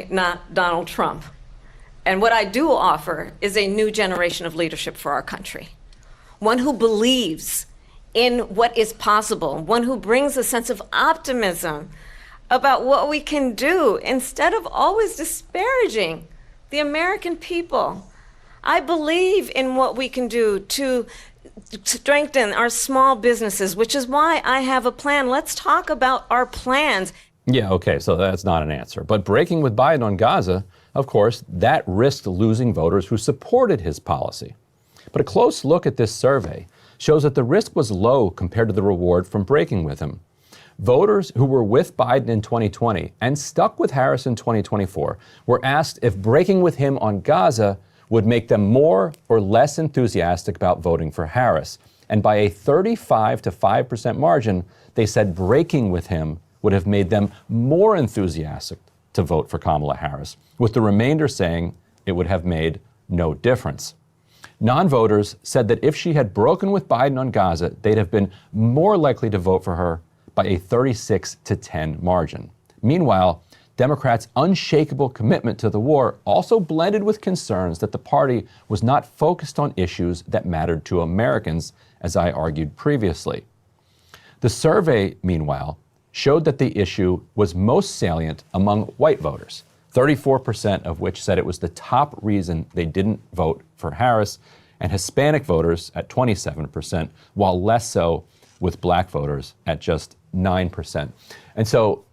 not Donald Trump. And what I do offer is a new generation of leadership for our country. One who believes in what is possible, one who brings a sense of optimism about what we can do instead of always disparaging the American people. I believe in what we can do to strengthen our small businesses, which is why I have a plan. Let's talk about our plans. Yeah, okay, so that's not an answer. But breaking with Biden on Gaza, of course, that risked losing voters who supported his policy. But a close look at this survey shows that the risk was low compared to the reward from breaking with him. Voters who were with Biden in 2020 and stuck with Harris in 2024 were asked if breaking with him on Gaza would make them more or less enthusiastic about voting for Harris. And by a 35 to 5% margin, they said breaking with him would have made them more enthusiastic to vote for Kamala Harris, with the remainder saying it would have made no difference. Non-voters said that if she had broken with Biden on Gaza, they'd have been more likely to vote for her by a 36 to 10 margin. Meanwhile, Democrats' unshakable commitment to the war also blended with concerns that the party was not focused on issues that mattered to Americans, as I argued previously. The survey, meanwhile, showed that the issue was most salient among white voters, 34% of which said it was the top reason they didn't vote for Harris, and Hispanic voters at 27%, while less so with black voters at just 9%. And so,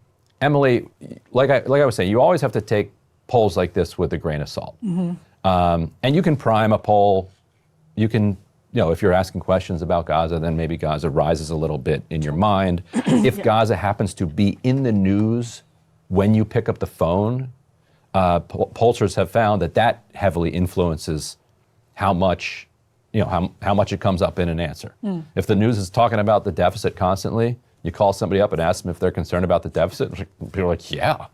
Emily, like I was saying, you always have to take polls like this with a grain of salt. Mm-hmm. And you can prime a poll. You can, if you're asking questions about Gaza, then maybe Gaza rises a little bit in your mind. If Gaza happens to be in the news when you pick up the phone, pollsters have found that heavily influences how much, how much it comes up in an answer. Mm. If the news is talking about the deficit constantly, you call somebody up and ask them if they're concerned about the deficit. People are like, yeah.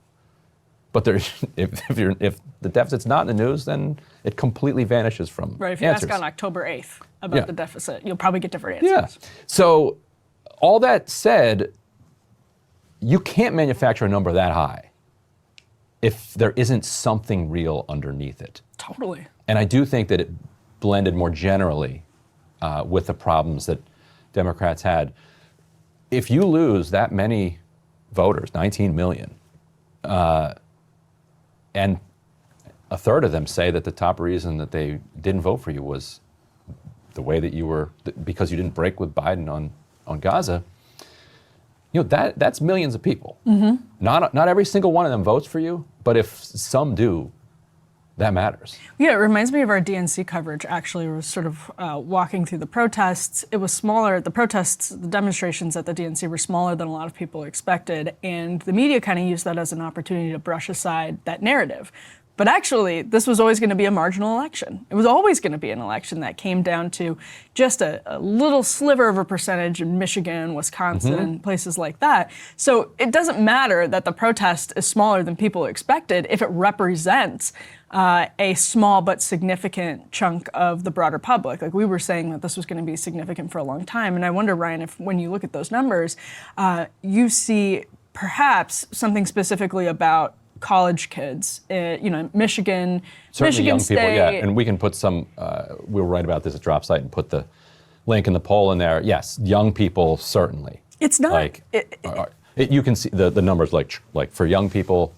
But if the deficit's not in the news, then it completely vanishes from Right, if you answers. ask on October 8th about the deficit, you'll probably get different answers. Yeah. So all that said, you can't manufacture a number that high if there isn't something real underneath it. Totally. And I do think that it blended more generally with the problems that Democrats had. If you lose that many voters, 19 million, and a third of them say that the top reason that they didn't vote for you was the way that you were, because you didn't break with Biden on Gaza, that's millions of people. Mm-hmm. Not every single one of them votes for you, but if some do, that matters. Yeah, it reminds me of our DNC coverage, actually. It was sort of walking through the protests. It was smaller. The protests, the demonstrations at the DNC were smaller than a lot of people expected. And the media kind of used that as an opportunity to brush aside that narrative. But actually, this was always going to be a marginal election. It was always going to be an election that came down to just a little sliver of a percentage in Michigan, Wisconsin, and places like that. So it doesn't matter that the protest is smaller than people expected if it represents a small but significant chunk of the broader public. Like we were saying that this was going to be significant for a long time. And I wonder, Ryan, if when you look at those numbers, you see perhaps something specifically about college kids, Michigan, Certainly Michigan young State. people, yeah. And we can put some, we'll write about this at Drop Site and put the link in the poll in there. Yes, young people, certainly. It's not. You can see the numbers like for young people,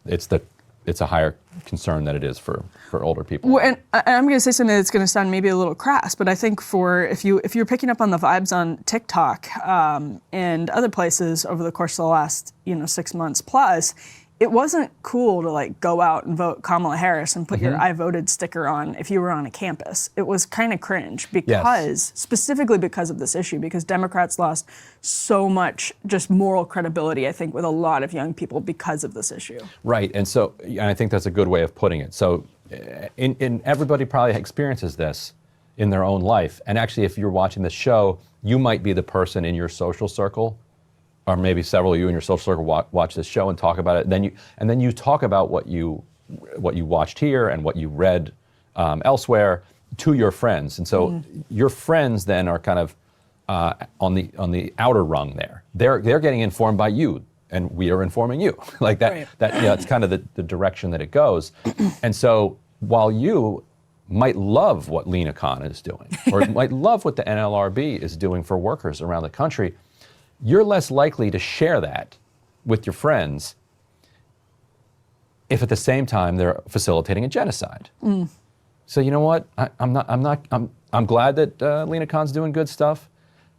it's a higher concern than it is for older people. Well, and I'm going to say something that's going to sound maybe a little crass, but I think if you're picking up on the vibes on TikTok and other places over the course of the last 6 months plus, it wasn't cool to go out and vote Kamala Harris and put your I voted sticker on if you were on a campus. It was kind of cringe specifically because of this issue, because Democrats lost so much just moral credibility, I think, with a lot of young people because of this issue. Right, and I think that's a good way of putting it. So in everybody probably experiences this in their own life. And actually, if you're watching this show, you might be the person in your social circle, or maybe several of you in your social circle watch this show and talk about it. Then you talk about what you watched here and what you read elsewhere to your friends. And so your friends then are kind of on the outer rung there. They're getting informed by you. and we are informing you. Like that, Right. it's kind of the direction that it goes. And so while you might love what Lena Khan is doing, or might love what the NLRB is doing for workers around the country, you're less likely to share that with your friends if at the same time they're facilitating a genocide. So you know what? I'm glad that Lena Khan's doing good stuff,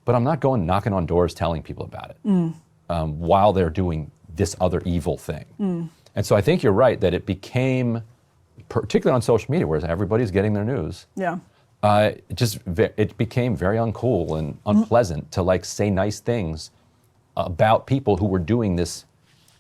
but I'm not going knocking on doors telling people about it while they're doing this other evil thing. And so I think you're right that it became, particularly on social media, where everybody's getting their news. Yeah. It became very uncool and unpleasant to like say nice things about people who were doing this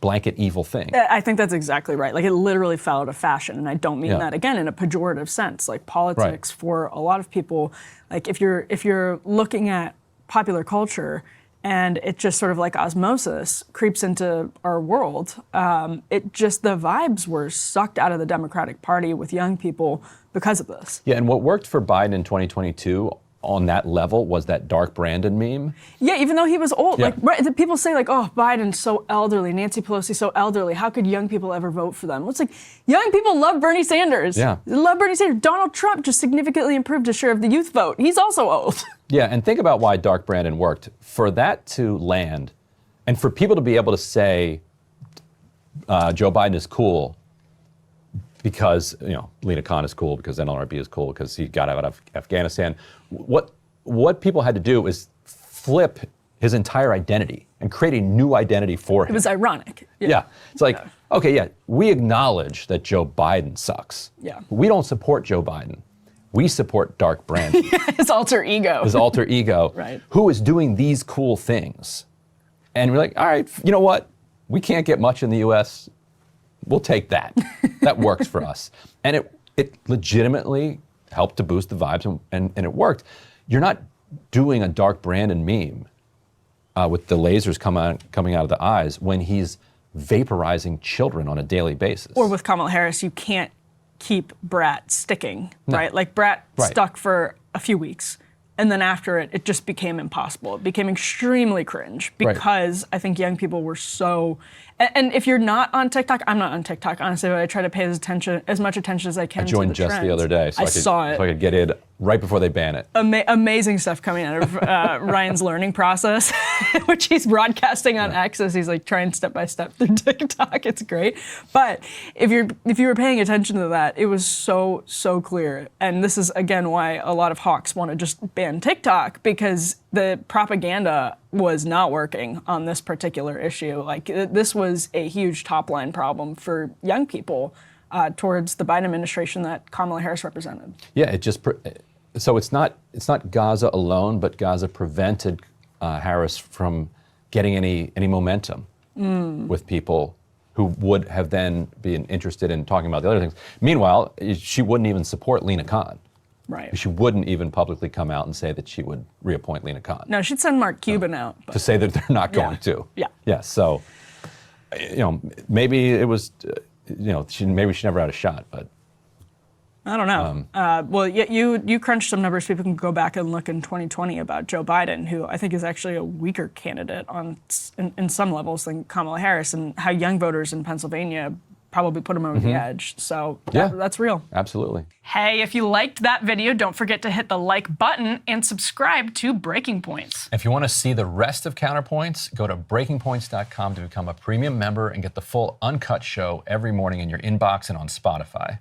blanket evil thing. I think that's exactly right. Like, it literally fell out of fashion, and I don't mean that again in a pejorative sense. Like, politics for a lot of people, like if you're looking at popular culture and it just sort of like osmosis creeps into our world, the vibes were sucked out of the Democratic Party with young people because of this. Yeah, and what worked for Biden in 2022 on that level was that Dark Brandon meme. Yeah, even though he was old. Yeah. Like, the people say, like, oh, Biden's so elderly, Nancy Pelosi so elderly, how could young people ever vote for them? Well, it's like, young people love Bernie Sanders. Yeah. They love Bernie Sanders. Donald Trump just significantly improved his share of the youth vote. He's also old. Yeah, and think about why Dark Brandon worked. For that to land, and for people to be able to say Joe Biden is cool because, Lena Khan is cool, because NLRB is cool, because he got out of Afghanistan. What people had to do is flip his entire identity and create a new identity for him. It was ironic. Yeah. It's like, okay, yeah, we acknowledge that Joe Biden sucks. Yeah. We don't support Joe Biden. We support Dark Brandon. His alter ego. His alter ego, Right. who is doing these cool things. And we're like, all right, you know what? We can't get much in the U.S. We'll take that. That works for us. And it legitimately helped to boost the vibes, and it worked. You're not doing a Dark Brandon meme with the lasers coming out of the eyes when he's vaporizing children on a daily basis. Or with Kamala Harris, you can't keep Brat sticking, right? Like, Brat stuck for a few weeks, and then after it just became impossible. It became extremely cringe because I think young people were so. And if you're not on TikTok, I'm not on TikTok, honestly, but I try to pay as much attention as I can. I joined to the just trends. the other day, so I could get in right before they ban it. Amazing stuff coming out of Ryan's learning process, which he's broadcasting on X as he's like trying step by step through TikTok. It's great. But if you were paying attention to that, it was so clear. And this is again why a lot of hawks want to just ban TikTok, because the propaganda was not working on this particular issue. Like, this was a huge top line problem for young people towards the Biden administration that Kamala Harris represented. Yeah, so it's not Gaza alone, but Gaza prevented Harris from getting any momentum with people who would have then been interested in talking about the other things. Meanwhile, she wouldn't even support Lena Khan. Right. She wouldn't even publicly come out and say that she would reappoint Lena Khan. No, she'd send Mark Cuban out. But To say that they're not going to. Yeah. Yeah, so, maybe it was, maybe she never had a shot, but. I don't know. Well, you crunched some numbers. People can go back and look in 2020 about Joe Biden, who I think is actually a weaker candidate in some levels than Kamala Harris, and how young voters in Pennsylvania probably put him over the edge. So that's real. Absolutely. Hey, if you liked that video, don't forget to hit the like button and subscribe to Breaking Points. If you want to see the rest of Counterpoints, go to breakingpoints.com to become a premium member and get the full uncut show every morning in your inbox and on Spotify.